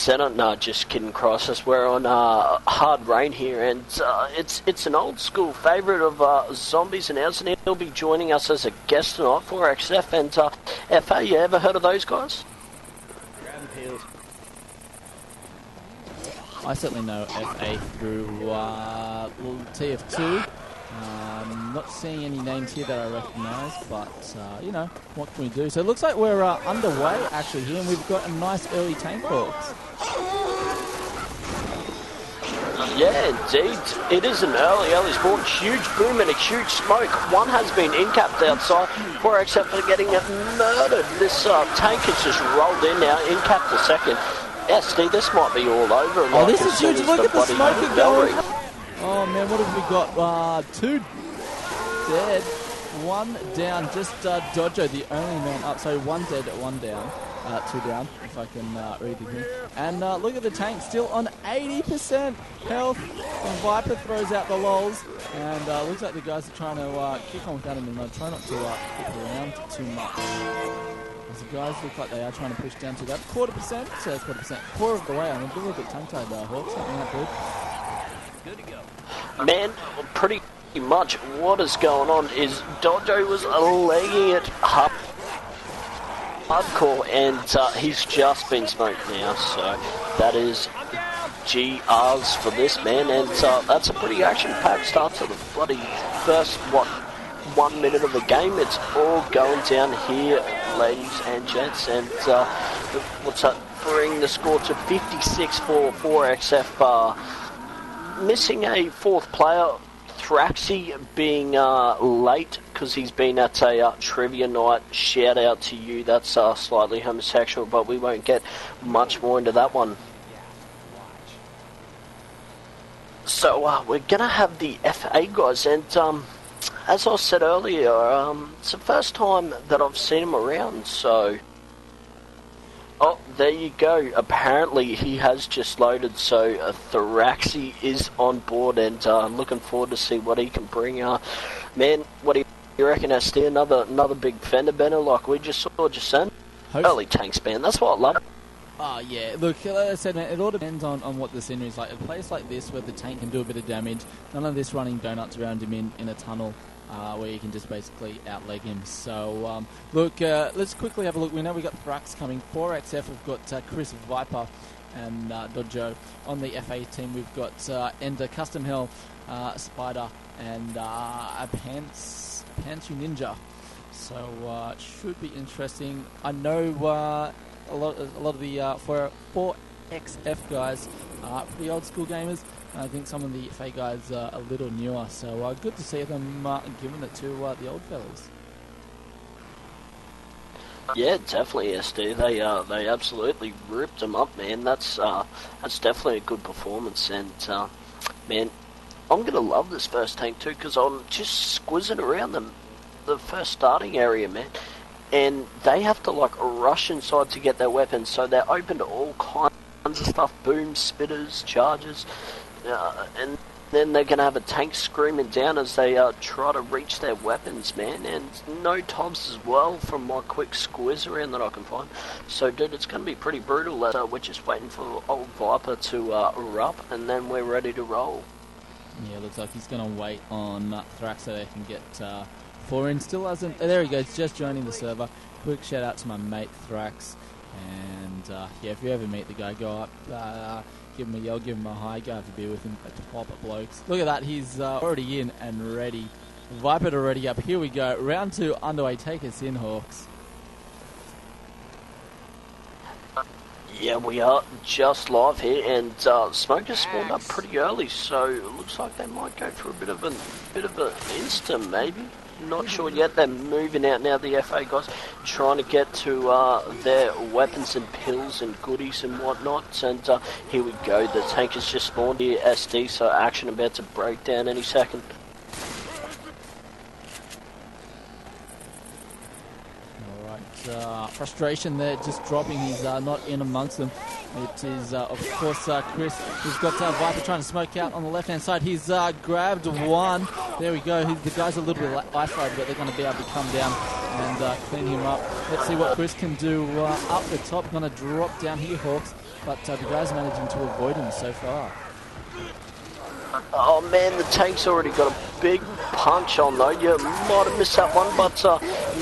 center. No, just kidding, Crisis. We're on hard rain here, and it's an old school favourite of Zombies and ours, and he'll be joining us as a guest tonight for XF and FA. You ever heard of those guys? I certainly know FA through TF2. Not seeing any names here that I recognise, but, you know, what can we do? So it looks like we're underway, actually, here, and we've got a nice early tank Hawks. Yeah, indeed. It is an early spawn. Huge boom and a huge smoke. One has been in-capped outside. 4XF for getting murdered. This tank has just rolled in now. In-capped the second. SD, this might be all over. Oh, this is huge. Look at the smoke going. Oh, man, what have we got? 2 dead, 1 down. Just Dojo, the only man up. So 1 dead, 1 down. 2 down, if I can read it here. And look at the tank, still on 80% health. And Viper throws out the lols. And looks like the guys are trying to kick on without him. And try not to kick around too much. As the guys look like they are trying to push down to that 1/4%. So that's 1/4. Quarter of the way. I'm a little bit tongue-tied, Hawks. Something like that. Good to go. Man, pretty much what is going on is Dojo was legging it hardcore, and he's just been smoked now, so that is GRs for this man, and that's a pretty action-packed start to the bloody first, 1 minute of the game. It's all going down here, ladies and gents, and what's that, bring the score to 56 for 4XF, missing a 4th player, Thraxy being late because he's been at a trivia night. Shout out to you, that's slightly homosexual, but we won't get much more into that one. So we're going to have the FA guys, and as I said earlier, it's the first time that I've seen him around, so... Oh, there you go. Apparently he has just loaded, so Thraxy is on board, and I'm looking forward to see what he can bring. Man, what do you reckon, SD? Another big fender bender like we just saw just then? Early tank span, that's what I love. Oh, yeah. Look, like I said, man, it all depends on what the scenery is like. A place like this where the tank can do a bit of damage, none of this running donuts around him in a tunnel. Where you can just basically outleg him. So, look, let's quickly have a look. We know we've got Thrax coming. 4XF, we've got Chris Viper and Dojo. On the FA team, we've got Ender, Custom Hell, Spider, and a Pantsu Ninja. So, it should be interesting. I know a lot of the 4XF guys are pretty old school gamers. I think some of the FA guys are a little newer, so good to see them giving it to the old fellas. Yeah, definitely, SD. They absolutely ripped them up, man. That's definitely a good performance, and man, I'm gonna love this first tank too, because I'm just squizzing around the first starting area, man, and they have to like rush inside to get their weapons, so they're open to all kinds of stuff: booms, spitters, charges. And then they're going to have a tank screaming down as they try to reach their weapons, man. And no tobs as well from my quick squiz around that I can find. So, dude, it's going to be pretty brutal. We're just waiting for old Viper to erupt, and then we're ready to roll. Yeah, looks like he's going to wait on Thrax so they can get 4 in. Still hasn't... there he goes, just joining the server. Quick shout out to my mate Thrax. And, yeah, if you ever meet the guy, go up... give him a yell, give him a hi, go have a beer with him at the pop at blokes. Look at that, he's already in and ready. Viper already up. Here we go. Round 2 underway. Take us in, Hawks. Yeah, we are just live here, and Smoke has spawned up pretty early, so it looks like they might go for a bit of an insta, maybe. Not sure yet. They're moving out now, the FA guys, trying to get to their weapons and pills and goodies and whatnot. And here we go. The tank has just spawned here, SD, so action about to break down any second. Alright, frustration there, just dropping. He's not in amongst them. It is, of course, Chris, who's got Viper trying to smoke out on the left-hand side. He's grabbed one. There we go. The guy's a little bit isolated, but they're going to be able to come down and clean him up. Let's see what Chris can do up the top. Going to drop down here, Hawks, but the guys managing to avoid him so far. Oh man, the tank's already got a big punch on though. You might have missed that one, but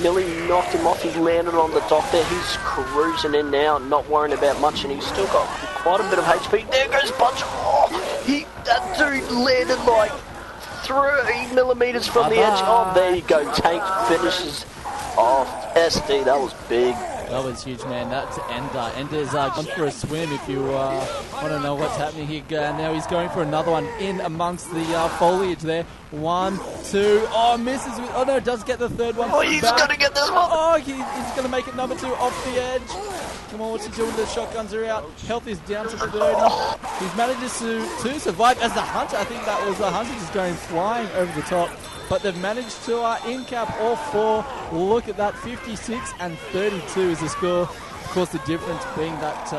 nearly knocked him off. He landed on the dock there. He's cruising in now, not worrying about much, and he's still got quite a bit of HP. There goes punch. Oh, that dude landed like 3 millimeters from the edge. Oh, there you go. Tank finishes off. SD, that was big. That was huge, man. That's Ender. Ender's gone for a swim if you want to know what's happening here. Now he's going for another one in amongst the foliage there. 1, 2. Oh, misses. Oh, no, does get the third one. Oh, he's going to get this one. Oh, he's going to make it number 2 off the edge. Come on, what's he doing? The shotguns are out. Health is down to 30. He's managed to survive as the Hunter. I think that was the Hunter just going flying over the top. But they've managed to in-cap all 4. Look at that, 56 and 32 is the score. Of course, the difference being that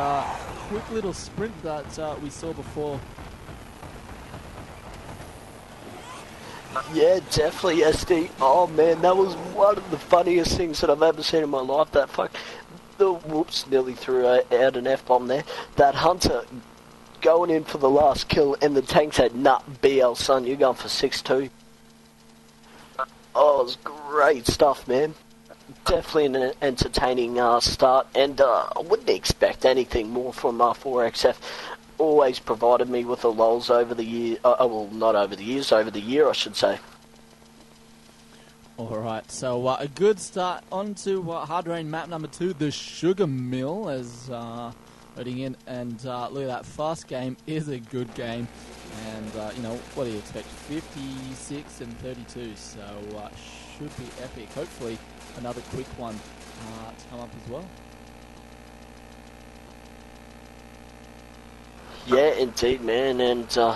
quick little sprint that we saw before. Yeah, definitely, SD. Oh, man, that was one of the funniest things that I've ever seen in my life. That whoops, nearly threw out an F-bomb there. That Hunter going in for the last kill, and the tank said, nah, BL, son, you're going for 6-2. Oh, it was great stuff, man. Definitely an entertaining start, and I wouldn't expect anything more from 4XF. Always provided me with the lulls over the year. Well, not over the years, over the year, I should say. All right, so a good start onto Hard Rain map number 2, the Sugar Mill, as loading in, and look at that, fast game is a good game. And, you know, what do you expect? 56 and 32, so should be epic. Hopefully another quick one to come up as well. Yeah, indeed, man, and it's a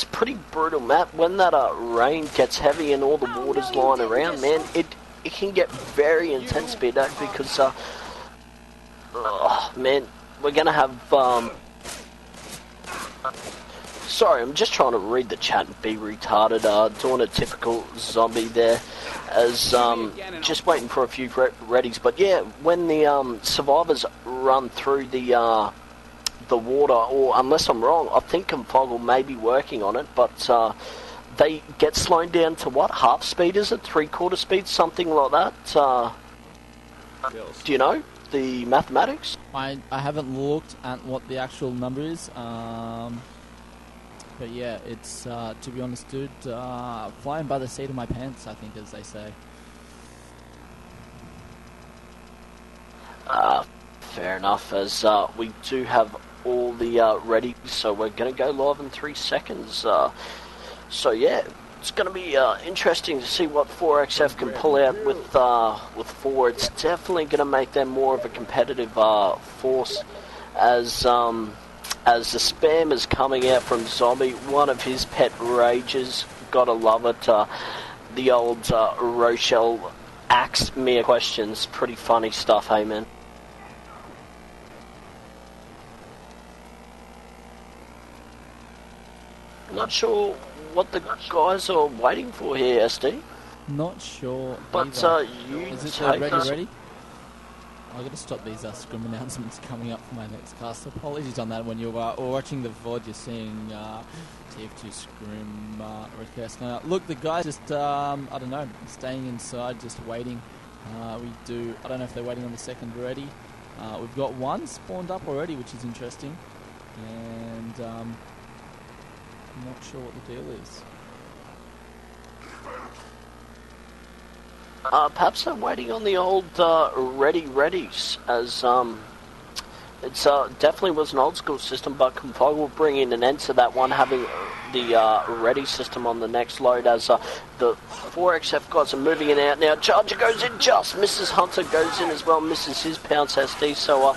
pretty brutal map. When that rain gets heavy and all the water's lying around, man, it can get very intense, because, man, we're going to have... Sorry, I'm just trying to read the chat and be retarded. Doing a typical zombie there, as just waiting for a few readies. But yeah, when the survivors run through the water, or unless I'm wrong, I think Confoggle may be working on it, but they get slowed down to what? Half speed, is it? 3/4 speed, something like that. Do you know the mathematics? I haven't looked at what the actual number is, but yeah, it's to be honest, dude, flying by the seat of my pants, I think, as they say. Fair enough, as we do have all the ready, so we're going to go live in 3 seconds. So yeah, it's going to be interesting to see what 4XF can pull out with 4. It's definitely going to make them more of a competitive force, as the spam is coming out from Zombie, one of his pet rages. Gotta love it. The old Rochelle asks me questions. Pretty funny stuff, hey man. Not sure what the guys are waiting for here, SD. Not sure. But you is it take ready? I've got to stop these scrim announcements coming up for my next cast. Apologies on that. When you're watching the VOD, you're seeing TF2 scrim request. Now, look, the guys just, I don't know, staying inside, just waiting. I don't know if they're waiting on the second ready. We've got one spawned up already, which is interesting. And I'm not sure what the deal is. Perhaps they're waiting on the old readies, as it's definitely was an old school system, but Confog will bring in an end to that one, having the ready system on the next load, as the 4XF guys are moving in out now. Charger goes in, just misses. Hunter goes in as well, misses his pounce SD, so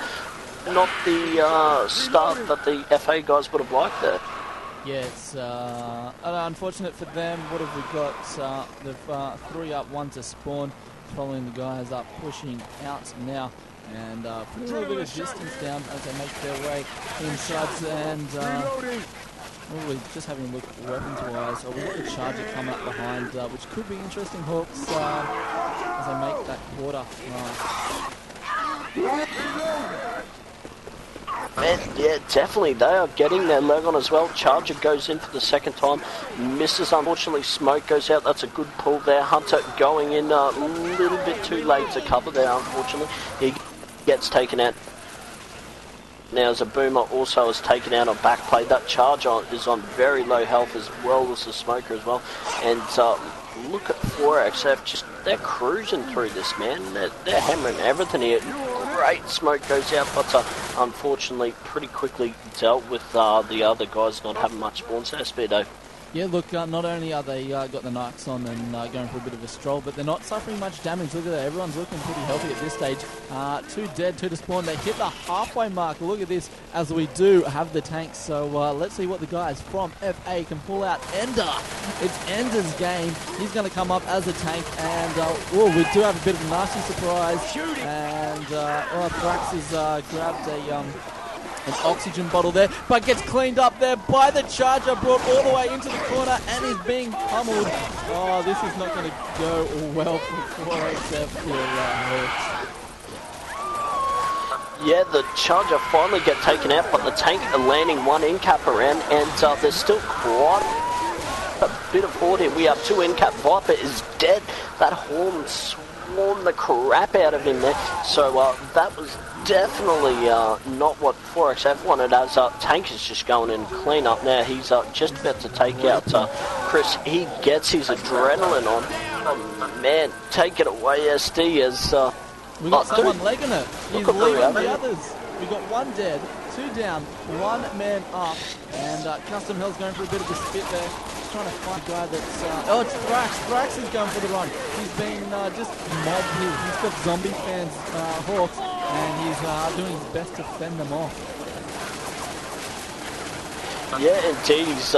not the start that the FA guys would have liked there. Yeah, it's unfortunate for them. What have we got? They've 3 up, 1 to spawn, following the guys up, pushing out now, and putting a little bit of distance down as they make their way inside. And we're just having a look weapons-wise. We've got the Charger come up behind, which could be interesting. Hawks as they make that quarter run. And yeah, definitely they are getting their leg on as well. Charger goes in for the second time, misses unfortunately. Smoke goes out. That's a good pull there. Hunter going in a little bit too late to cover there, unfortunately. He gets taken out. Now as a Boomer also is taken out on back play. That Charger is on very low health as well as the Smoker as well. And look at 4XF, just they're cruising through this, man. They're hammering everything here. Great Smoke goes out, but unfortunately pretty quickly dealt with the other guys not having much spawns there, Speedo. Yeah, look, not only are they got the Nikes on and going for a bit of a stroll, but they're not suffering much damage. Look at that, everyone's looking pretty healthy at this stage. 2 dead, 2 to spawn. They hit the halfway mark. Look at this, as we do have the tanks. So let's see what the guys from FA can pull out. Ender, it's Ender's game. He's going to come up as a tank, and we do have a bit of a nasty surprise. And Thrax has grabbed an oxygen bottle there, but gets cleaned up there by the Charger, brought all the way into the corner, and is being pummeled. Oh, this is not going to go well for 4XF here. Yeah, the Charger finally get taken out, but the tank are landing 1 in-cap around, and there's still quite a bit of horde here. We have 2 in-cap. Viper is dead. That Horn swarmed the crap out of him there, so that was definitely not what 4XF wanted, as Tank is just going in clean up now. He's just about to take out Chris. He gets his adrenaline on. Oh man, take it away, SD, as we got someone legging it. He's leaving the others. We got 1 dead, 2 down, 1 man up, and Custom Hell's going for a bit of a spit there. Just trying to find a guy that's... it's Thrax. Thrax is going for the run. He's been just mobbed here. He's got zombie fans, Hawks, and he's doing his best to fend them off. Yeah, indeed, he's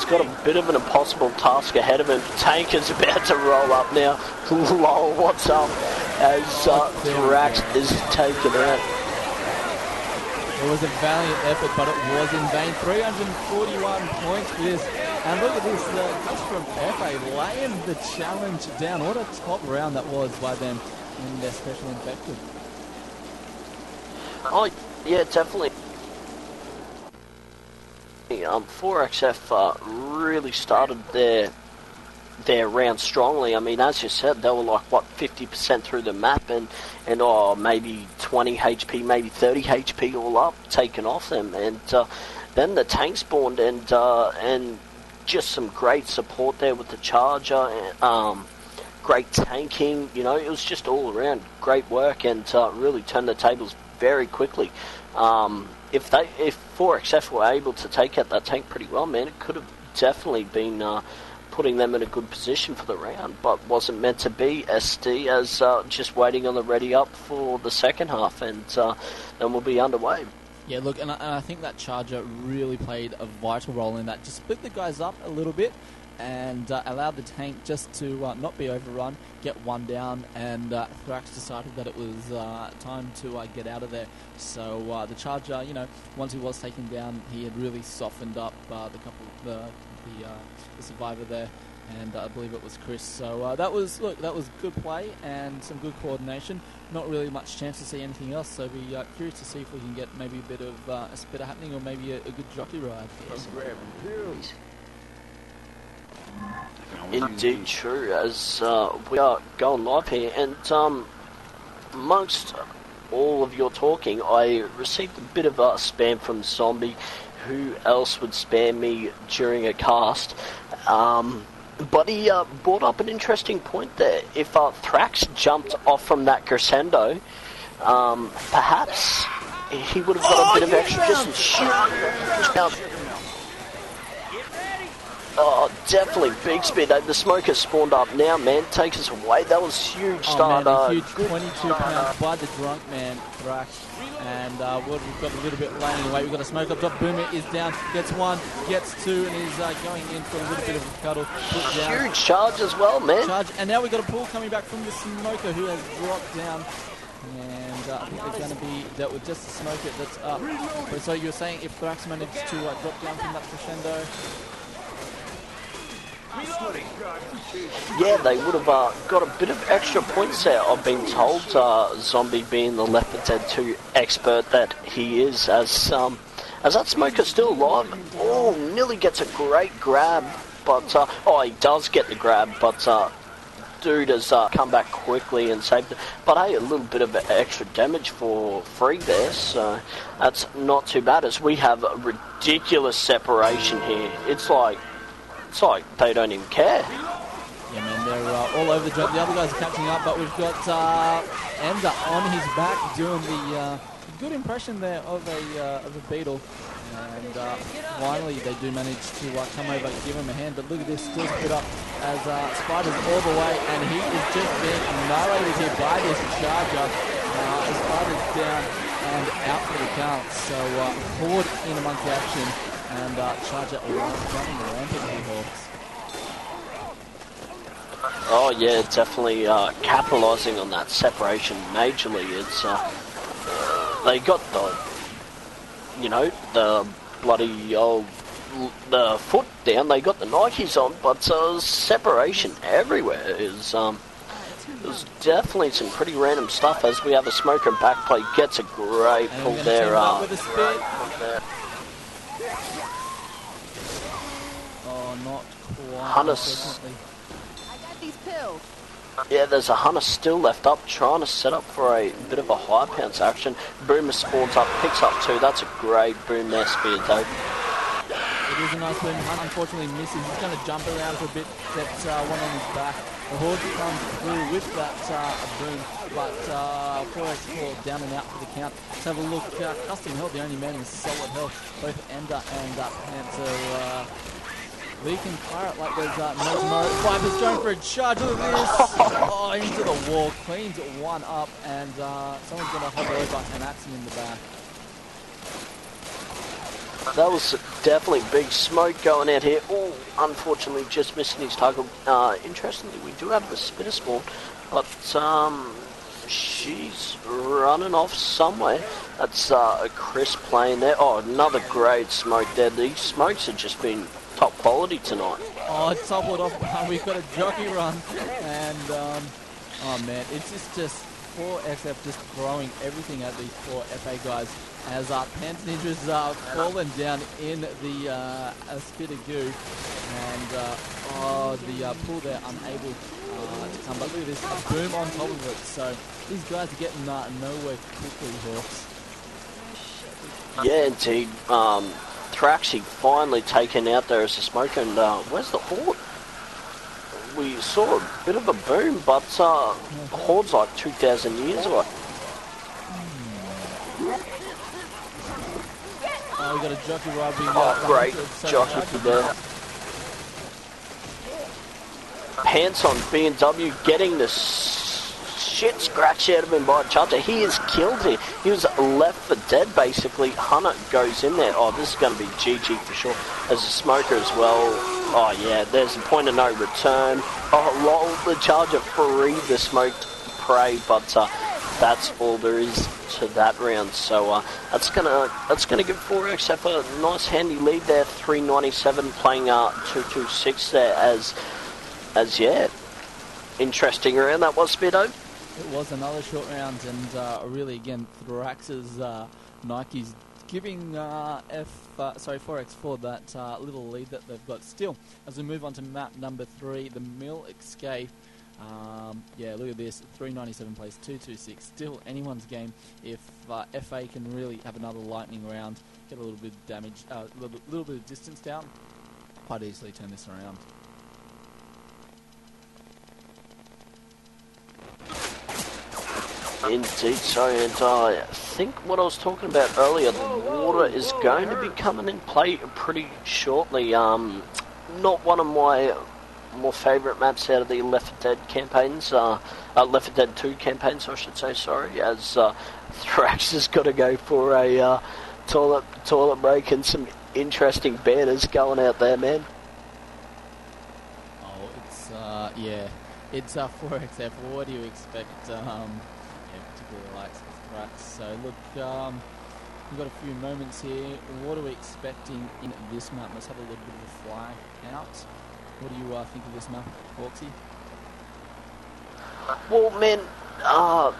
got a bit of an impossible task ahead of him. Tank is about to roll up now. Lol, what's up? As Thrax is taken out. It was a valiant effort, but it was in vain. 341 points for this. And look at this, just from FA laying the challenge down. What a top round that was by them in their special infected. Oh, yeah, definitely. 4XF really started their round strongly. I mean, as you said, they were like, 50% through the map, and maybe 20 HP, maybe 30 HP all up, taken off them. And then the tank spawned, and just some great support there with the Charger, great tanking, it was just all around great work, and really turned the tables very quickly. If 4XF were able to take out that tank pretty well, man, it could have definitely been putting them in a good position for the round, but wasn't meant to be. SD as just waiting on the ready up for the second half, and then we'll be underway. Yeah, look, and I think that Charger really played a vital role in that. Just split the guys up a little bit and allowed the tank just to not be overrun, get 1 down, and Thrax decided that it was time to get out of there. So the Charger, once he was taken down, he had really softened up the survivor there, and I believe it was Chris. So that was good play and some good coordination. Not really much chance to see anything else, so be curious to see if we can get maybe a bit of a spitter happening, or maybe a good jockey ride. Indeed, true, as we are going live here, and amongst all of your talking, I received a bit of spam from Zombie. Who else would spam me during a cast? But he brought up an interesting point there. If Thrax jumped off from that crescendo, perhaps he would have got a bit of extra distance. Shoot! Oh, definitely big speed. The Smoker spawned up now, man. Take us away. That was huge start. Man, a huge 22 pounds by the drunk man, Thrax. And we've got a little bit laying away. We've got a Smoke up top. Boomer is down. Gets 1, gets 2, and he's going in for a little bit of a cuddle. Put down. Huge charge as well, man. Charge. And now we've got a pull coming back from the Smoker, who has dropped down. And I think they're going to be dealt with just the Smoker that's up. So you were saying if Thrax managed to drop down from that crescendo... Yeah, they would have got a bit of extra points there. I've been told, Zombie being the Left 4 Dead 2 expert that he is, as that smoker's still alive. Oh, nearly gets a great grab, but oh, he does get the grab, but dude has come back quickly and saved it. But hey, a little bit of extra damage for free there, so that's not too bad, as we have a ridiculous separation here. It's like they don't even care. Yeah, man, they're all over the job. The other guys are catching up, but we've got Ender on his back doing the good impression there of a beetle. And finally they do manage to come over and give him a hand. But look at this, still split up as Spider's all the way, and he is just being annihilated here by this charger. Spider's down and out for the count. So Horde in amongst the action, and Charger running rampant here, Hawks. Oh yeah, definitely capitalising on that separation majorly. It's they got the bloody the foot down. They got the Nikes on, but separation everywhere is there's definitely some pretty random stuff. As we have a smoker backplay, gets a great pull there. With a spin. Oh, not quite. Hunter's. These pills. Yeah, there's a Hunter still left up, trying to set up for a bit of a high pounce action. Boomer spawns up, picks up two. That's a great boom there, Spear though. It is a nice boom. Hunter unfortunately misses. He's going to jump around for a bit. Gets one on his back. The Horde comes through with that boom, but 4x4 down and out for the count. Let's have a look. Custom Health, the only man with solid health. Both Ender and Panther leaking fire like there's no tomorrow. Viper's going for a charge. Look at this. Oh, into the wall. Cleans one up, and someone's going to hover over and axe him in the back. That was definitely big smoke going out here. Oh, unfortunately just missing his target. Interestingly, we do have the spitter spawn, but she's running off somewhere. That's a Chris playing there. Oh, another great smoke there. These smokes have just been top quality tonight. Oh, it's toppled off. We've got a jockey run, and oh man, it's just 4SF just throwing everything at these 4 FA guys, as Pants Ninja's fallen down in the spit of goo, and the pool there unable to come. But look at this, a boom on top of it. So these guys are getting nowhere quickly, Hawks. Yeah, indeed. Thraxy finally taken out there as a smoke, and where's the Horde? We saw a bit of a boom, but Horde's like 2,000 years away. Oh, we got a jockey ride being great jockey there. Pants on B&W getting the shit scratched out of him by a charger. He is killed here. He was left for dead basically. Hunter goes in there. Oh, this is going to be GG for sure. As a smoker as well. Oh yeah, there's a point of no return. Oh lol, the charger freed the smoked prey, but that's all there is to that round. So that's gonna give 4XF a nice handy lead there. 397 playing 226 there as yeah. Interesting round that was, Spitto. It was another short round, and really again Thrax's Nikes giving 4x4 that little lead that they've got. Still, as we move on to map number 3, the Mill Escape. Yeah, look at this, 397 plays 226. Still anyone's game if FA can really have another lightning round, get a little bit of damage, little bit of distance down, quite easily turn this around. Indeed, so, and I think what I was talking about earlier, the water is going to be coming in play pretty shortly. Not one of my more favourite maps out of the Left 4 Dead campaigns, Left 4 Dead 2 campaigns, I should say, sorry, as Thrax has got to go for a toilet break, and some interesting banners going out there, man. Oh, it's, yeah, it's 4XF. What do you expect? Particularly likes Thrax. So look, we've got a few moments here. What are we expecting in this map? Let's have a little bit of a fly out. What do you think of this map, Hawksy? Well, man,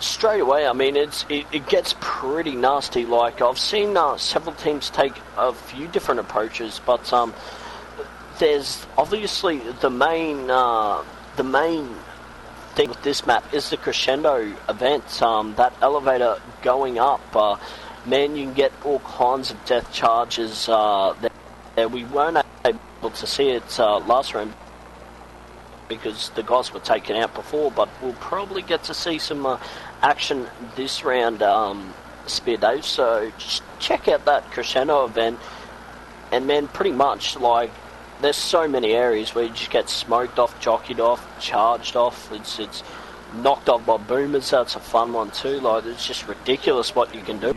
straight away, I mean, it gets pretty nasty. Like, I've seen several teams take a few different approaches, but there's obviously the main thing with this map is the crescendo event. That elevator going up, man, you can get all kinds of death charges there. We weren't able to see it last round because the guys were taken out before, but we'll probably get to see some action this round, Spear Dave. So just check out that crescendo event, and man, pretty much like there's so many areas where you just get smoked off, jockeyed off, charged off. It's knocked off by boomers. That's a fun one too. Like, it's just ridiculous what you can do.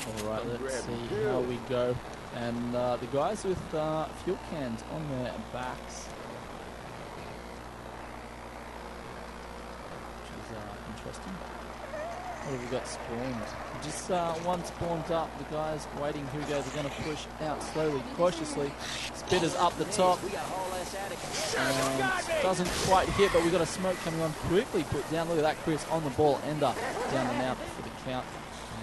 All right, let's see how we go. And the guys with fuel cans on their backs, which is interesting. What have we got spawned? Just one spawned up. The guys waiting. Here we go. They're going to push out slowly, cautiously. Spitters up the top. And doesn't quite hit, but we've got a smoke coming on. Quickly put down. Look at that, Chris, on the ball. Ender down and out for the count.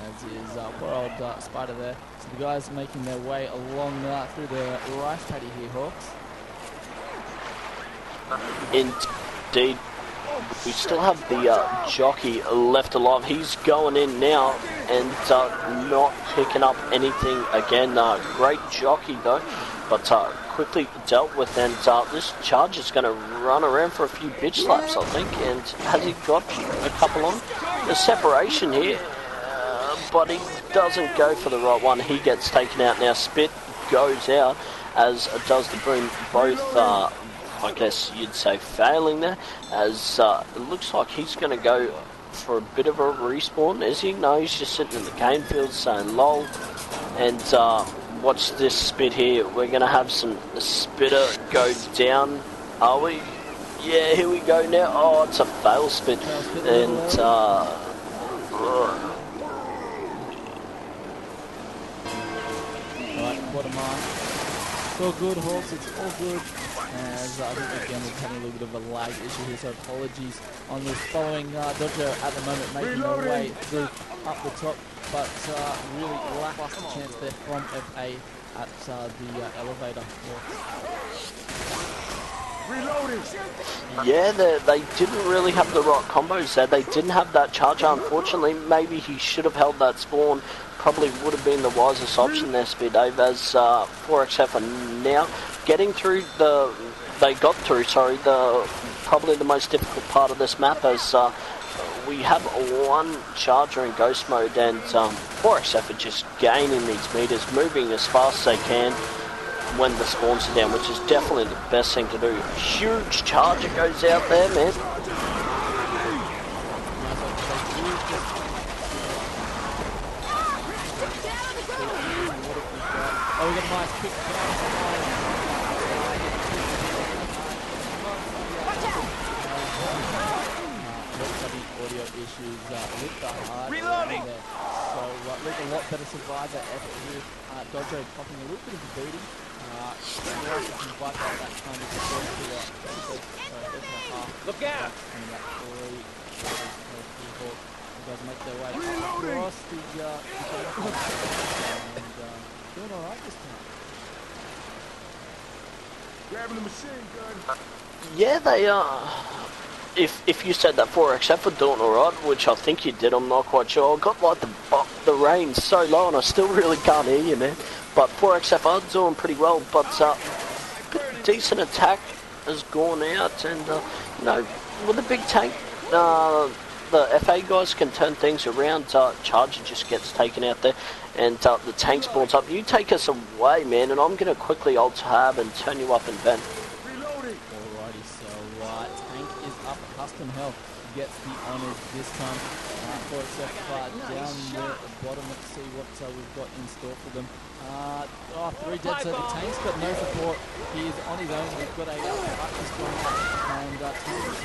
As is poor old Spider there. So the guys making their way along through the rice paddy here, Hawks. Indeed. We still have the jockey left alive. He's going in now and not picking up anything again. Great jockey though, but quickly dealt with, and this charge is going to run around for a few bitch slaps, I think. And has he got a couple on? The separation here, but he doesn't go for the right one. He gets taken out now. Spit goes out, as does the boom. Both I guess you'd say failing there, as it looks like he's going to go for a bit of a respawn. Is he? No, he's just sitting in the game field saying lol. And watch this Spit here. We're going to have some Spitter go down. Are we? Yeah, here we go now. Oh, it's a fail Spit. And Right, what am I? It's all good, Hawks, it's all good. As I think again we're having a little bit of a lag issue here, so apologies on this. Following Dojo at the moment making their way through up the top, but really lackluster chance there from FA at the elevator. Reloading. Yeah, they didn't really have the right combos there. They didn't have that charger, unfortunately. Maybe he should have held that spawn. Probably would have been the wisest option there, Speed Dave, as 4XF are now getting through they got through, probably the most difficult part of this map, as we have one charger in ghost mode, and 4XF are just gaining these meters, moving as fast as they can when the spawns are down, which is definitely the best thing to do. Huge charger goes out there, man. Oh, we got a nice quick audio issues with the hard Reloading. there. So look, a lot better survivor effort here. Dojo popping a little bit of a beating. Can wipe out that kind of support to Look out! You guys make their way across the and doing alright this time. Grabbing the machine gun. Yeah, they are. If you said that 4XF were doing alright, which I think you did, I'm not quite sure. I got like the range so low and I still really can't hear you, man. But 4XF are doing pretty well, but decent attack has gone out, and you know, with a big tank, the FA guys can turn things around. Charger just gets taken out there, and the tank spawns up. You take us away, man, and I'm going to quickly alt tab and turn you up and vent. Alrighty, so tank is up, custom health gets the honours this time. For itself down there at the bottom, let's see what we've got in store for them. 3 dead, so the tank's got no support. He is on his own. We've got a practice going on, and tank is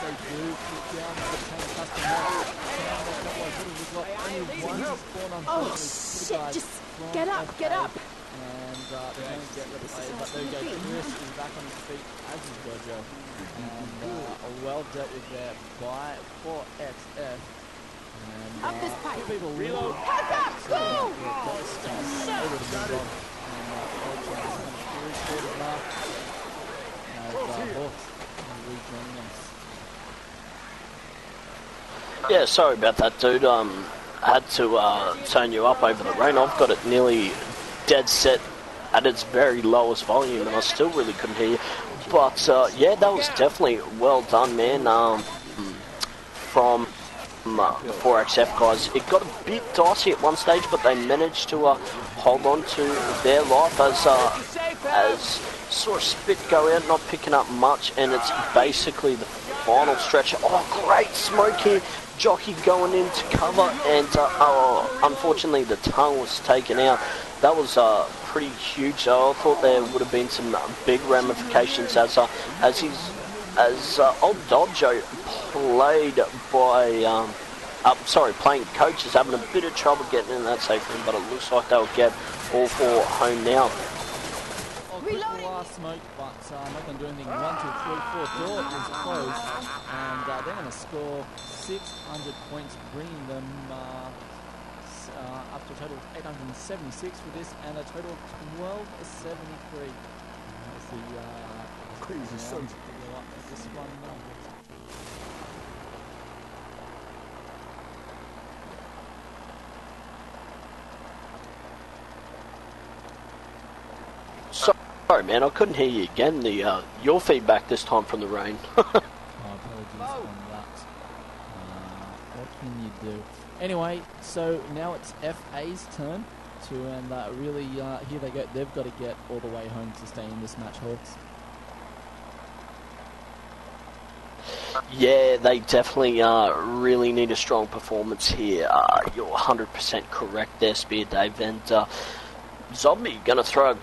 they do put down the tank custom hell. Down a couple of hitters. We've got only one spawn, unfortunately. Shit, just get up, get up. And they're going to get replayed, but there we go. Chris is back on his feet, as is Jojo. And well dealt with there by 4XF. And Up this pipe. two people Reload. Heads up, go! Yeah, sorry about that, dude. I had to turn you up over the rain. I've got it nearly dead set at its very lowest volume, and I still really couldn't hear you. But yeah, that was definitely well done, man. From the 4XF guys, it got a bit dicey at one stage, but they managed to hold on to their life as saw a spit go out, not picking up much, and it's basically the final stretch. Oh, great smoke here. Jockey going into cover, and unfortunately the tongue was taken out. That was pretty huge. So I thought there would have been some big ramifications as old Dojo played by playing coach is having a bit of trouble getting in that safe room, but it looks like they'll get all four home now. Smoke, but not going to do anything. 1, 2, 3, 4 door is closed, and they're going to score 600 points, bringing them up to a total of 876 for this, and a total of 1273. That's the Crazy sons. This one. Sorry, man, I couldn't hear you again. Your feedback this time from the rain. Apologies on that. What can you do? Anyway, so now it's FA's turn and really here they go. They've got to get all the way home to stay in this match, Hawks. Yeah, they definitely really need a strong performance here. You're 100% correct there, Spear Dave. And Zombie gonna throw a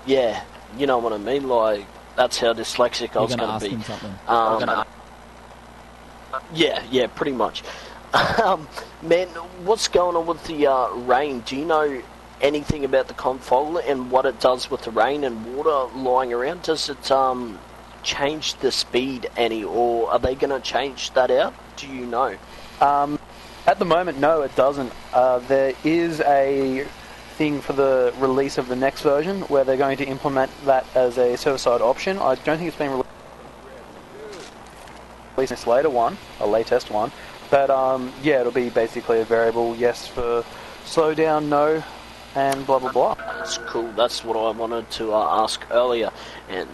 yeah, you know what I mean. Like, that's how dyslexic I was gonna be. Him something. Yeah, pretty much. Man, what's going on with the rain? Do you know anything about the confola and what it does with the rain and water lying around? Does it change the speed any, or are they going to change that out? Do you know? At the moment, no, it doesn't. There is a thing for the release of the next version where they're going to implement that as a server-side option. I don't think it's been released in this later one, a latest one. But yeah, it'll be basically a variable, yes for slow down, no, and blah blah blah. That's cool. That's what I wanted to ask earlier. And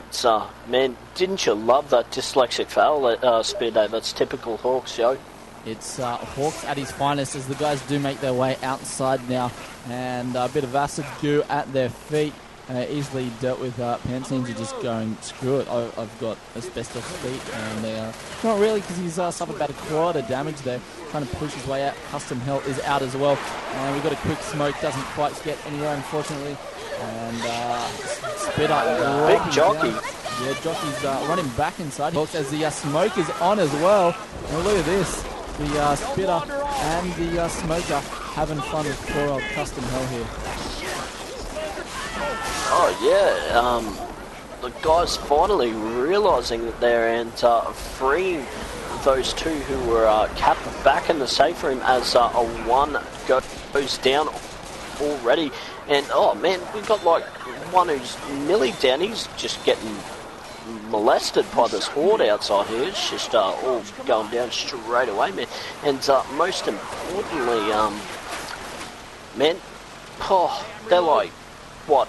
man, didn't you love that dyslexic foul, Spear Dave? That's typical Hawks, yo. It's Hawks at his finest as the guys do make their way outside now, and a bit of acid goo at their feet. Easily dealt with. Pants Ninja just going, screw it, I've got asbestos feet, and they not really, because he's suffered about a quarter damage there, trying to push his way out. Custom Hell is out as well, and we've got a quick smoke, doesn't quite get anywhere unfortunately, and spit up. Big jockey. Down. Yeah, Jockey's running back inside. Hawks as the smoke is on as well, and look at this, the spitter and the smoker having fun with poor old Custom Hell here. Oh yeah, the guys finally realising that they're and freeing those two who were capped back in the safe room as a one goes down already. And oh man, we've got like one who's nearly down. He's just getting molested by this horde outside here. It's just all going down straight away, man. And most importantly, man, they're like, what,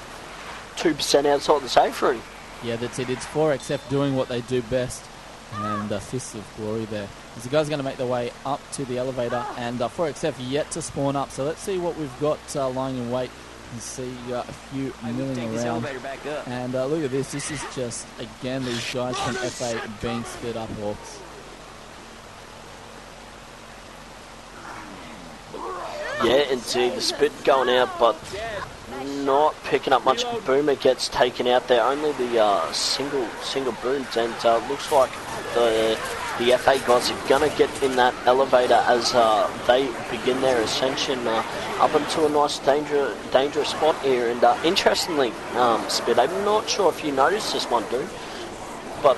2% outside the safe room? Yeah, that's it. It's 4XF doing what they do best, and Fists of Glory there. As the guys are going to make their way up to the elevator, and 4XF yet to spawn up. So let's see what we've got lying in wait. You see a few milling around. And look at this. This is just, again, these guys from FA being split up, Hawks. Yeah, indeed, the spit going out, but not picking up much. Boomer gets taken out there. Only the single booms, and looks like the FA guys are gonna get in that elevator as they begin their ascension up into a nice dangerous spot here. And interestingly, Spit, I'm not sure if you noticed this one, dude, but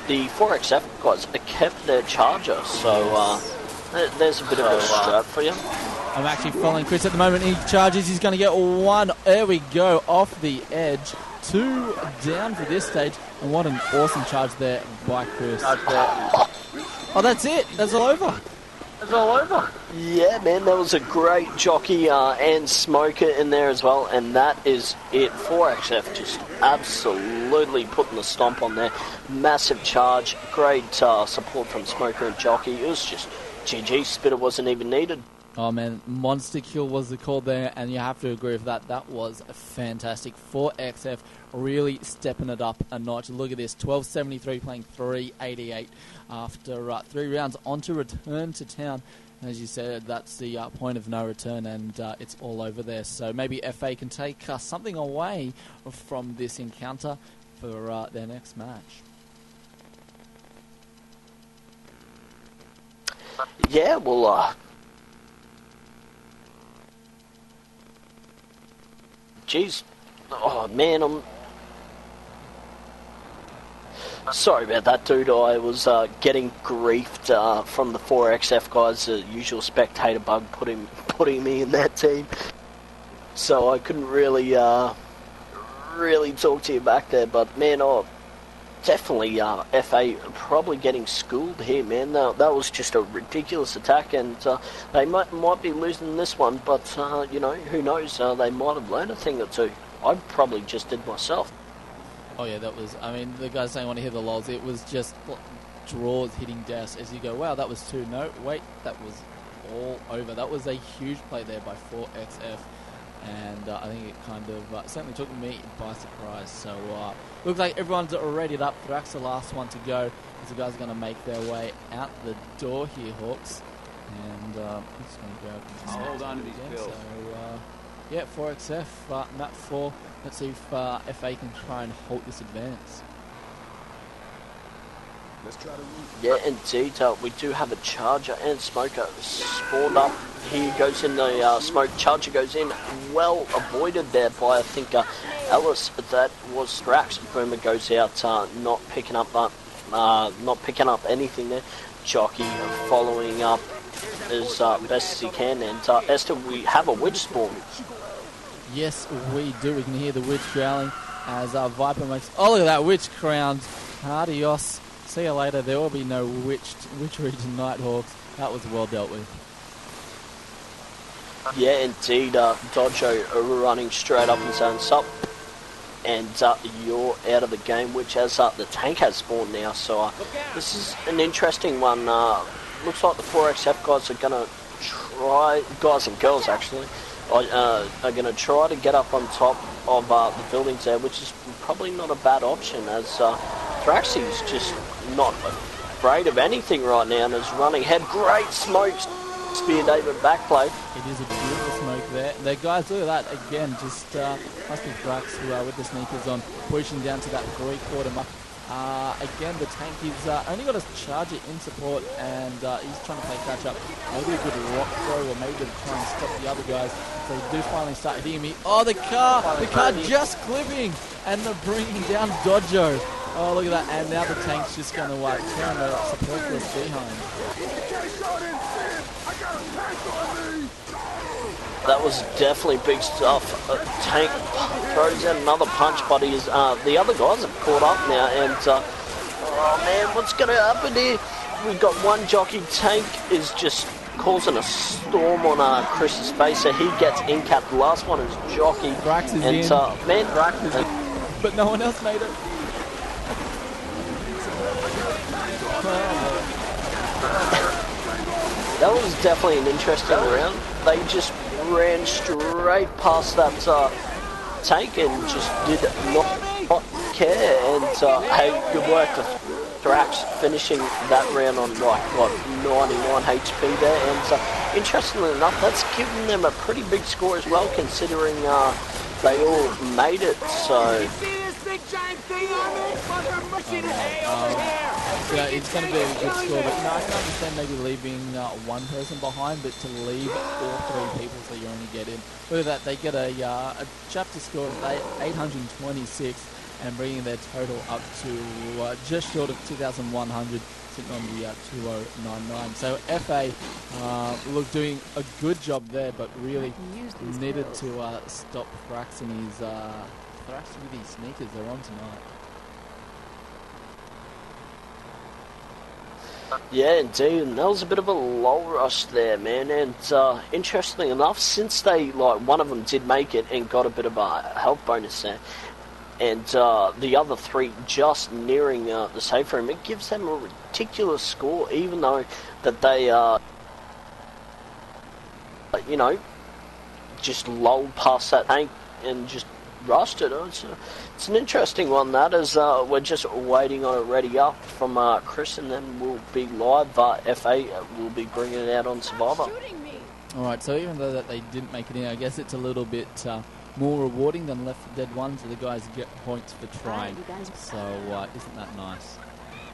the 4XF guys kept their charger, so there's a bit of a strat for you. I'm actually following Chris at the moment. He charges. He's going to get one. There we go. Off the edge. 2 down for this stage. And what an awesome charge there by Chris. Oh, that's it. That's all over. Yeah, man, that was a great jockey and smoker in there as well. And that is it. 4XF just absolutely putting the stomp on there. Massive charge. Great support from smoker and jockey. It was just GG. Spitter wasn't even needed. Oh man, monster kill was the call there, and you have to agree with that. That was fantastic. 4XF really stepping it up a notch. Look at this, 1273 playing 388 after 3 rounds. On to return to town. As you said, that's the point of no return, and it's all over there. So maybe FA can take something away from this encounter for their next match. Yeah, well, jeez. Oh, man, I'm sorry about that, dude. I was getting griefed from the 4XF guys. The usual spectator bug putting me in that team. So I couldn't really talk to you back there. But, man, definitely FA probably getting schooled here, man. That was just a ridiculous attack, and they might be losing this one, but you know, who knows? They might have learned a thing or two. I probably just did myself. Oh yeah, that was. I mean, the guys saying want to hear the lols. It was just draws hitting deaths as you go. Wow, that was 2. No, wait, that was all over. That was a huge play there by 4XF. And I think it kind of certainly took me by surprise. So looks like everyone's readied up. Thrax the last one to go, as the guys are going to make their way out the door here, Hawks. And I'm just going to go. I'll hold on to these pills. So yeah, 4XF, map 4. Let's see if FA can try and halt this advance. Let's try to read. Yeah, indeed. We do have a charger and smoker spawned up. Here goes in the smoke. Charger goes in. Well avoided there by, I think, Ellis. That was Thrax. Boomer goes out, not picking up anything there. Jockey following up as best as he can. And Esther, we have a witch spawn. Yes, we do. We can hear the witch growling as Viper makes. Oh, look at that witch crowned. Adios. See you later. There will be no witchery tonight, Hawks. That was well dealt with. Yeah, indeed. Dojo running straight up and saying sup. And you're out of the game, which as the tank has spawned now. So this is an interesting one. Looks like the 4XF guys are going to try, guys and girls actually, are going to try to get up on top of the buildings there, which is probably not a bad option, as Thraxy's just not afraid of anything right now and is running ahead. Great smoke, Spear David backplay. It is a beautiful smoke there. The guys, look at that again, just must be Thrax who with the sneakers on, pushing down to that 3/4 mark. Again, the tank is only got a charger in support, and he's trying to play catch up. Maybe a good rock throw, or maybe to try and stop the other guys. So they do finally start hitting me. Oh, the car just clipping, and they're bringing down Dojo. Oh, look at that, and now the tank's just going to turn the support force behind. That was definitely big stuff. Tank throws out another punch, but he's, the other guys have caught up now, and oh man, what's going to happen here? We've got one jockey. Tank is just causing a storm on Chris's face, so he gets in-capped. The last one is jockey. Thrax is and, in. Man, Thrax is in. But no one else made it. That was definitely an interesting round. They just ran straight past that tank and just did not care. And hey, good work Thrax finishing that round on like, what, 91 HP there. And interestingly enough, that's given them a pretty big score as well, considering they all made it. So You see this big giant thing on me? Fucker, mushing hay over here! Yeah, it's going to be a good score, but I can understand maybe leaving one person behind, but to leave all three people so you only get in. Look at that, they get a chapter score of 826 and bringing their total up to just short of 2,100, sitting on the 2099. So FA, look, doing a good job there, but really needed to stop Thrax and his Thrax with his sneakers. They're on tonight. yeah, indeed, and that was a bit of a lull rush there, man. And interestingly enough, since they, like, one of them did make it and got a bit of a health bonus there, and the other three just nearing the safe room, it gives them a ridiculous score, even though that they, you know, just lulled past that tank and just rushed it. It's an interesting one, that, as we're just waiting on it ready up from Chris, and then we'll be live. FA will be bringing it out on Survivor. Alright, so even though that they didn't make it in, I guess it's a little bit more rewarding than Left 4 Dead 1, so the guys get points for trying. So isn't that nice?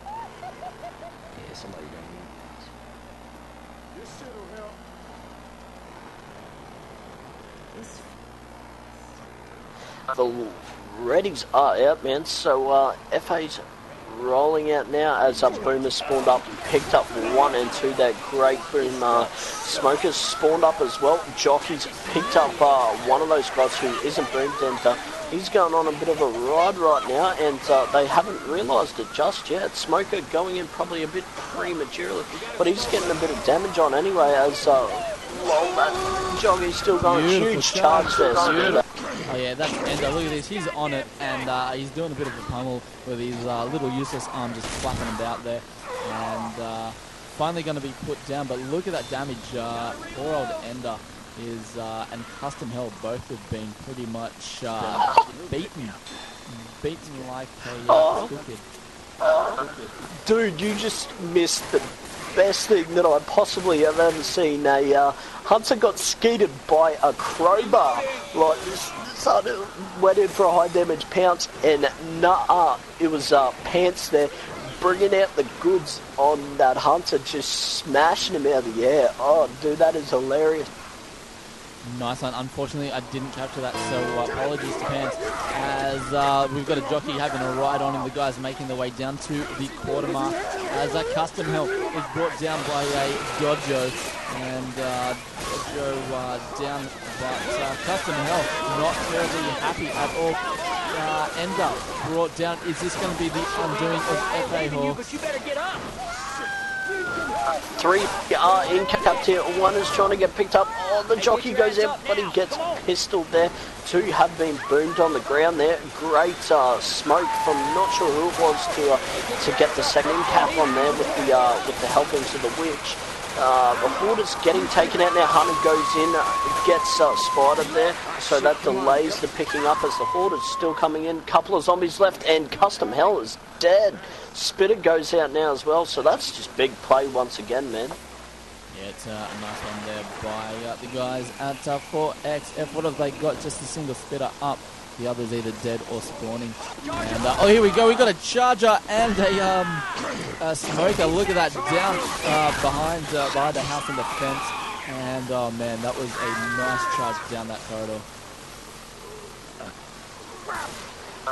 Yeah, somebody got me. This shit'll help. The readies are out, man, so FA's rolling out now as Boomer spawned up, picked up 1 and 2. That great Boom Smokers spawned up as well. Jockey's picked up one of those guys who isn't boomed, and he's going on a bit of a ride right now, and they haven't realised it just yet. Smoker going in probably a bit prematurely, but he's getting a bit of damage on anyway, as that Jockey's still going. Beautiful Huge charge there. Oh yeah, that's Endo. Look at this. He's on it, and he's doing a bit of a pummel with his little useless arm just flapping about there. And finally going to be put down. But look at that damage. Poor old Ender is and Custom Hell both have been pretty much beaten like a stupid. Dude, you just missed the best thing that I possibly have ever seen. A Hunter got skeeted by a crowbar. Like, this went in for a high damage pounce, and it was Pants there bringing out the goods on that Hunter, just smashing him out of the air. Oh, dude, that is hilarious. Nice one. Unfortunately, I didn't capture that, so apologies to Pants. As we've got a jockey having a ride on him, the guys making their way down to the quarter mark. As that Custom Hell is brought down by a Dojo, and Dojo down, but Custom Hell not terribly happy at all. Ender brought down. Is this going to be the undoing of FA Hall? But you better get up! 3 are in capped here. 1 is trying to get picked up. Oh, the jockey goes out, but he gets pistoled there. 2 have been boomed on the ground there. Great smoke from not sure who it was to get the second in cap on there with the helpings of the witch. The Horde is getting taken out now. Hunter goes in, gets spotted there, so that delays the picking up as the Horde is still coming in. Couple of zombies left, and Custom Hell is dead. Spitter goes out now as well, so that's just big play once again, man. Yeah, it's a nice one there by the guys at 4XF. What have they got? Just a single Spitter up. The other's either dead or spawning. And oh, here we go. We got a Charger and a Smoker. Look at that, down behind the house and the fence. And oh man, that was a nice charge down that corridor.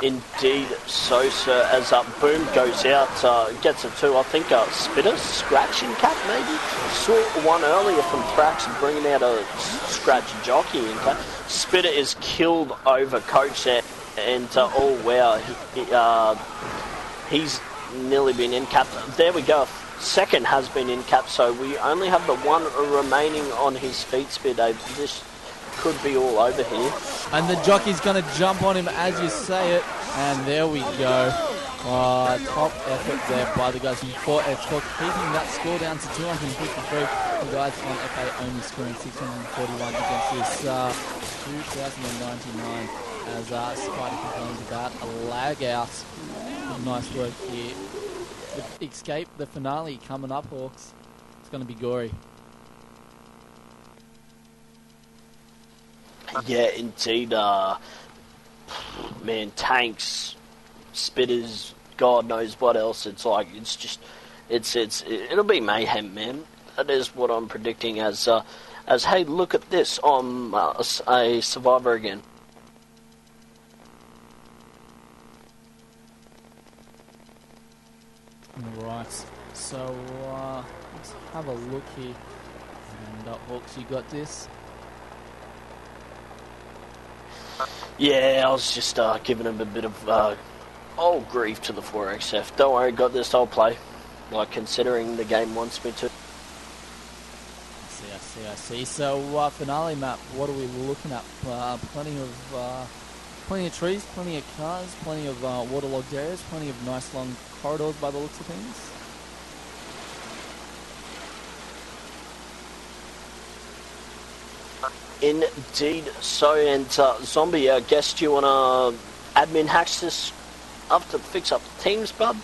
Indeed, so sir, as Boom goes out, gets a 2, I think Spitter, scratching cap maybe? Saw one earlier from Thrax bringing out a scratch jockey in cap. Spitter is killed over Coach there, and oh wow, he's nearly been in cap. There we go, second has been in cap, so we only have the 1 remaining on his feet, Spitter. This could be all over here. And the jockey's going to jump on him as you say it. And there we go. Top effort there by the guys from 4X4, keeping that score down to 253. The guys on FA only scoring 641 against this 2099. As Spider complains about a lag out. Nice work here the escape, the finale coming up, Hawks. It's going to be gory. Yeah, indeed. Man, tanks, spitters, God knows what else. It's like it'll be mayhem, man. That is what I'm predicting. As hey, look at this. I'm a survivor again. Right. So let's have a look here. And Hawks, you got this. Yeah, I was just giving him a bit of grief to the 4XF. Don't worry, got this. I'll play. Like, considering the game wants me to. I see. So finale map. What are we looking at? Plenty of trees, plenty of cars, plenty of waterlogged areas, plenty of nice long corridors by the looks of things. Indeed. So, and Zombie, I guess, do you want to admin hacks this up to fix up the teams, bud?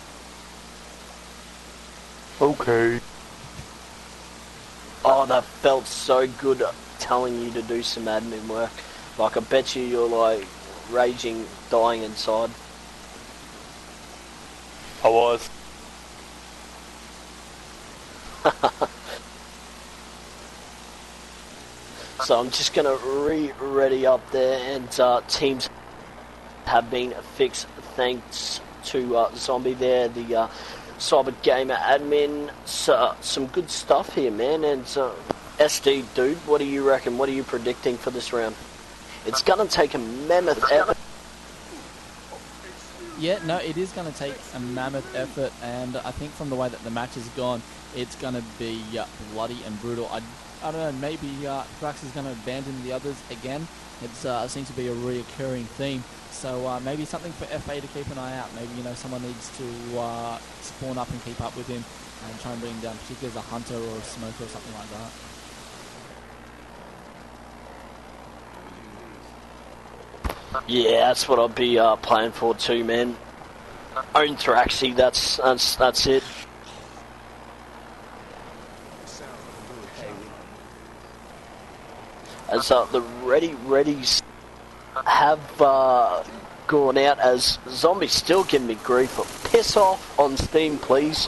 Okay. Oh, that felt so good telling you to do some admin work. Like, I bet you're like raging, dying inside. I was. So I'm just going to ready up there, and teams have been fixed thanks to Zombie there, the Cybergamer admin. So, some good stuff here, man. And SD, dude, what do you reckon? What are you predicting for this round? It's going to take a mammoth effort. Yeah, no, it is going to take a mammoth effort, and I think from the way that the match has gone, it's going to be bloody and brutal. I don't know, maybe Thrax is going to abandon the others again. It seems to be a reoccurring theme. So maybe something for FA to keep an eye out. Maybe, someone needs to spawn up and keep up with him and try and bring him down, particularly as a hunter or a smoker or something like that. Yeah, that's what I'd be playing for too, man. Own Thraxy, that's it. As the readies have gone out, as Zombie's still giving me grief, but piss off on Steam, please.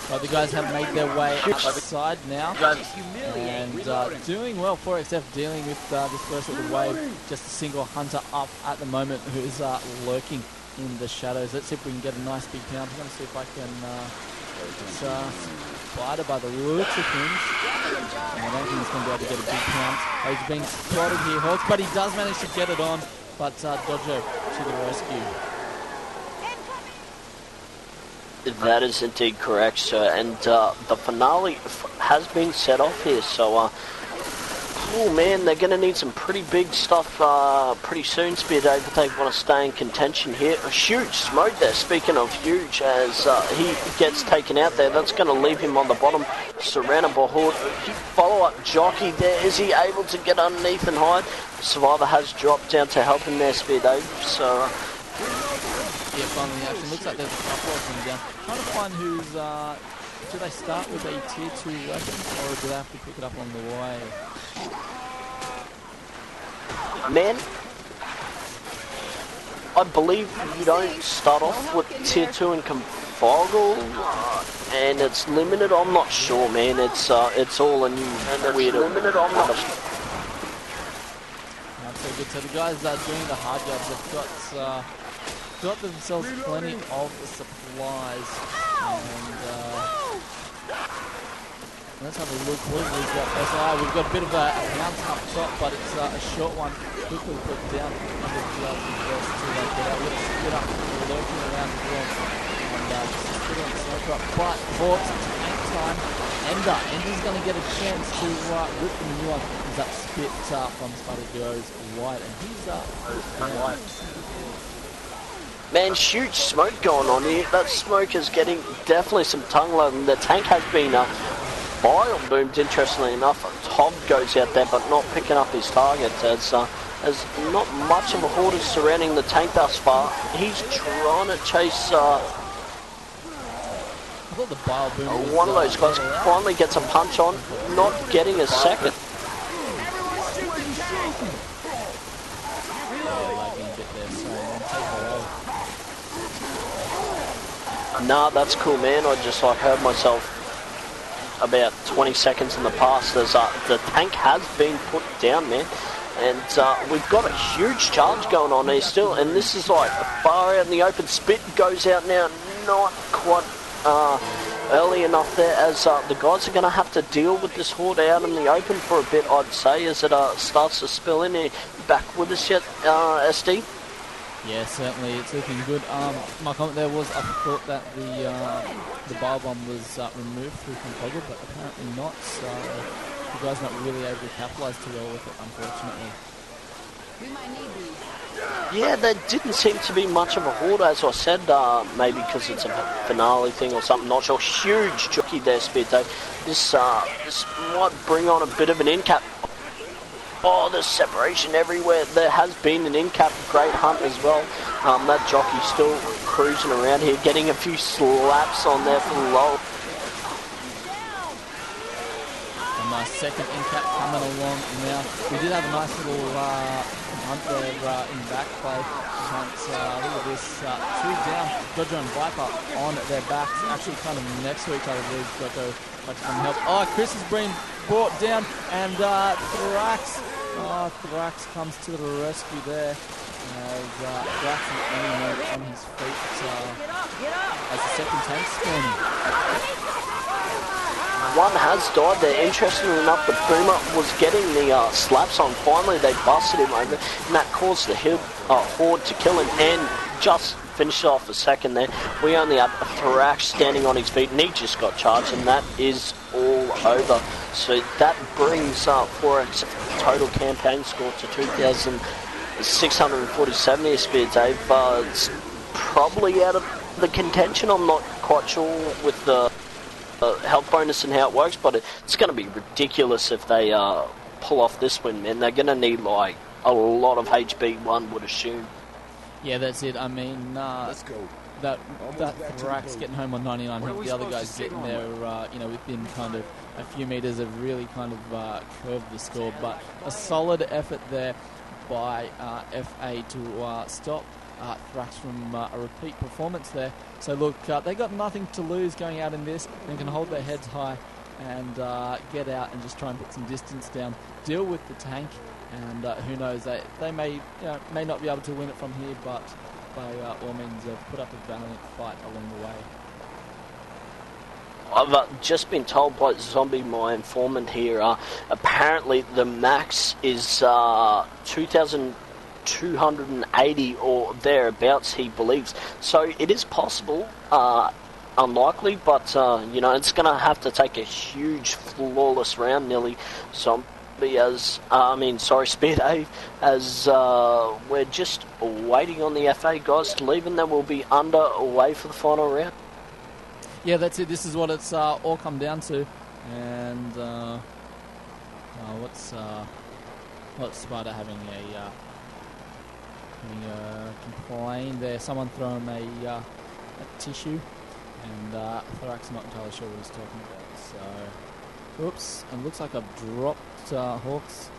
Well, the guys have made their way outside now, and doing well. 4XF dealing with this first little wave. Just a single hunter up at the moment who's lurking in the shadows. Let's see if we can get a nice big pound. I'm going to see if I can spider by the looks of things. I don't think he's going to be able to get a big pound. Oh, he's being spotted here, Hawks, but he does manage to get it on. But Dodger to the rescue. That is indeed correct, sir. And the finale has been set off here, so oh man, they're going to need some pretty big stuff pretty soon, Spear Dave, if they want to stay in contention here. A huge smoke there, speaking of huge, as he gets taken out there. That's going to leave him on the bottom, surrounded by Horde. Follow-up jockey there. Is he able to get underneath and hide? Survivor has dropped down to help him there, Spear Dave. So yeah, finally action. Looks like there's a couple of them down. Trying to find who's... do they start with a tier 2 weapon, or do they have to pick it up on the way? Man, I believe you don't start off with tier 2 and Confoggle, and it's limited. I'm not sure, man. It's all a new weird. Limited. I'm not sure. That's so good. So the guys doing the hard jobs have got themselves plenty of supplies, and let's have a look. We've got SI. We've got a bit of a bounce up top, but it's a short one. Quickly put down under the first two they get out. Let's get up, lurking around the room, and just put on the smoker up. But Hawks, tank time. Ender's going to get a chance to rip them a new one. As that spit from Spider goes wide, and he's white. Man, huge smoke going on here. That smoke is getting definitely some tongue loading. The tank has been bio boomed, interestingly enough. Tom goes out there, but not picking up his target. As There's not much of a horde surrounding the tank thus far. He's trying to chase I thought the bile boom was, one of those guys. level out. Finally gets a punch on, not getting a second. Lagging a bit there, so man, take it away. Nah, that's cool, man. I just like heard myself about 20 seconds in the past as the tank has been put down, man. And we've got a huge charge going on here still, and this is like far out in the open. Spit goes out now, not quite early enough there, as the guys are going to have to deal with this horde out in the open for a bit, I'd say, as it starts to spill in. Are you back with us yet, SD? Yeah, certainly, it's looking good. My comment there was I thought that the bile bomb was removed through Toggle, but apparently not, so the guy's not really able to capitalise too well with it, unfortunately. We might need these. Yeah, there didn't seem to be much of a horde, as I said, maybe because it's a finale thing or something, not sure. Huge jockey there, Speed Dave. This might bring on a bit of an in-cap. Oh, there's separation everywhere. There has been an in-cap, great hunt as well. That jockey still cruising around here, getting a few slaps on there for the low. A nice second in-cap coming along now. We did have a nice little hunt there in back play. Hunt, look at this, two down, Dodger and Viper on their backs, actually kind of next to each other. There's Dodger like some help. Oh, Chris has been brought down, and Thrax comes to the rescue there. Thrax is only on his feet as the second tank's spawning. One has died there. Interestingly enough, the Boomer was getting the slaps on. Finally, they busted him over, and that caused the horde to kill him and just finish off a second there. We only have Thrax standing on his feet, and he just got charged, and that is all over. So that brings Forex total campaign score to 2,647 here, Spear Dave. It's probably out of the contention. I'm not quite sure with the health bonus and how it works, but it's going to be ridiculous if they pull off this win, man. They're going to need like a lot of HB, one would assume. Yeah, that's it. I mean, Let's go. that Thrax getting home on 99, the other guys getting there, within kind of a few meters have really kind of curved the score. But a solid effort there by FA to stop Thrax from a repeat performance there. So look, they got nothing to lose going out in this. They can hold their heads high and get out and just try and put some distance down, deal with the tank, and who knows, they may not be able to win it from here, but by all means have put up a valiant fight along the way. I've just been told by Zombie, my informant here, apparently the max is 2,280 or thereabouts, he believes. So it is possible, unlikely, but it's going to have to take a huge flawless round, nearly Zombie, Speed Dave, as we're just waiting on the FA guys to leave, and then we'll be underway for the final round. Yeah, that's it. This is what it's all come down to. And what's Spider having a complaint there? Someone throwing a tissue, and Thorax not entirely sure what he's talking about. So, oops, and looks like I've dropped Hawks.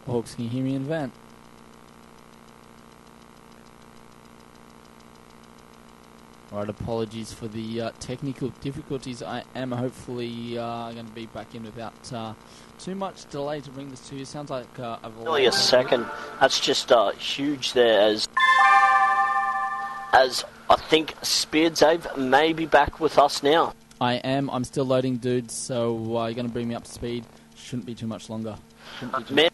Hawks, can you hear me in vent? Alright, apologies for the technical difficulties. I am hopefully going to be back in without too much delay to bring this to you. Sounds like I've Only a second. That's just huge there, as I think Spear Dave may be back with us now. I am. I'm still loading, dudes, so you're going to bring me up to speed. Shouldn't be too much longer. Man,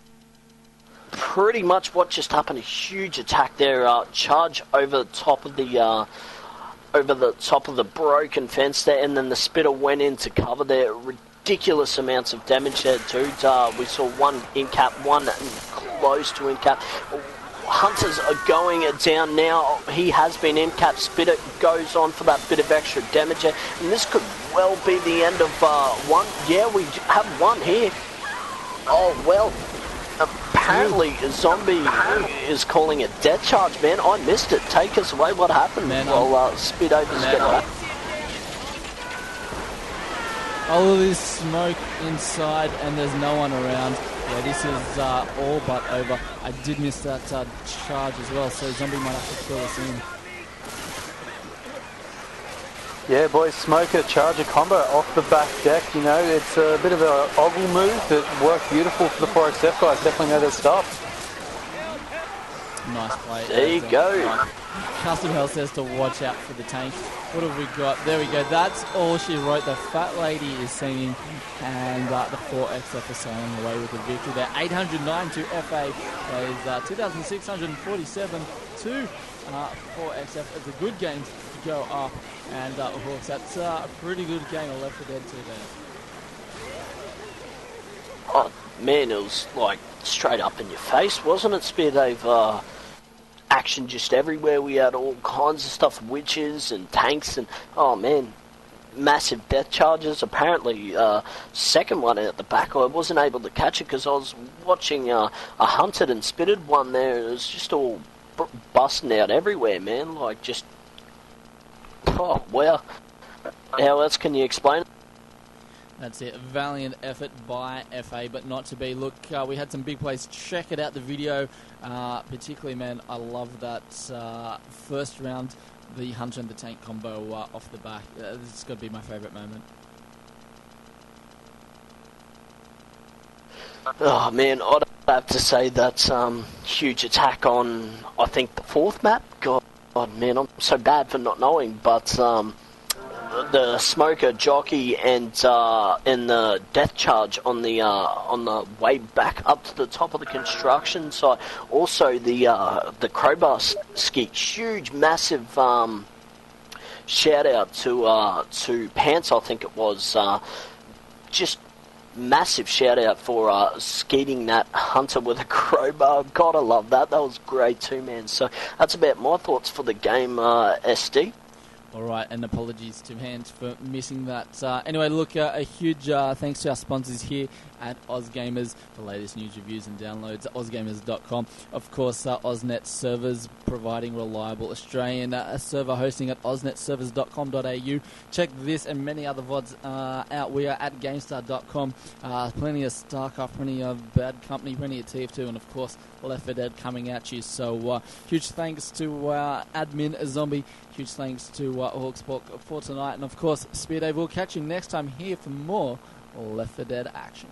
pretty much what just happened. A huge attack there. Charge over the top of the broken fence there, and then the spitter went into cover there. Ridiculous amounts of damage there, dude. We saw one in cap, one close to in cap. Hunters are going down now. He has been in cap. Spitter goes on for that bit of extra damage there, and this could well be the end of one. Yeah, we have one here. Oh well. Apparently, Zombie is calling it death charge, man. I missed it. Take us away. What happened? Man, well, Speedo just get back. All of this smoke inside, and there's no one around. Yeah, this is all but over. I did miss that charge as well, so Zombie might have to fill us in. Yeah, boys, Smoker Charger combo off the back deck. You know, it's a bit of an ogle move that worked beautiful for the 4XF guys. Definitely know their stuff. Nice play. There you go. Custom Hell says to watch out for the tank. What have we got? There we go. That's all she wrote. The fat lady is singing, and the 4XF is sailing away with the victory there. 809 to FA plays 2,647 to 4XF. It's a good game to go up, and Hawks, that's a pretty good game of Left 4 Dead 2 there. Oh man, it was like straight up in your face, wasn't it, Spear Dave? Action just everywhere. We had all kinds of stuff, witches and tanks, and oh man, massive death charges. Apparently, second one out the back, I wasn't able to catch it because I was watching a hunted and spitted one there. It was just all busting out everywhere, man. Like just, oh wow. How else can you explain it? That's it. Valiant effort by FA, but not to be. Look, we had some big plays. Check it out, the video. Particularly, man, I love that first round, the Hunter and the Tank combo off the back. This has got to be my favourite moment. Oh man, I'd have to say that's huge attack on, I think, the fourth map. God, man, I'm so bad for not knowing, but the smoker jockey and the death charge on the way back up to the top of the construction site. Also the crowbar ski, huge, massive shout out to Pants, I think it was. Just massive shout out for skeeting that hunter with a crowbar. God, I love that. That was great too, man. So that's about my thoughts for the game, SD. Alright, and apologies to Hans for missing that. Anyway, look, a huge thanks to our sponsors here at OzGamers. The latest news, reviews and downloads at ozgamers.com. Of course, Oznet servers providing reliable Australian server hosting at oznetservers.com.au. Check this and many other VODs out. We are at Gamestah.com. Plenty of StarCraft, plenty of Bad Company, plenty of TF2, and of course Left 4 Dead coming at you. So huge thanks to admin Zombie. Huge thanks to Hawksport for tonight. And of course, Spear Dave, we'll catch you next time here for more Left 4 Dead action.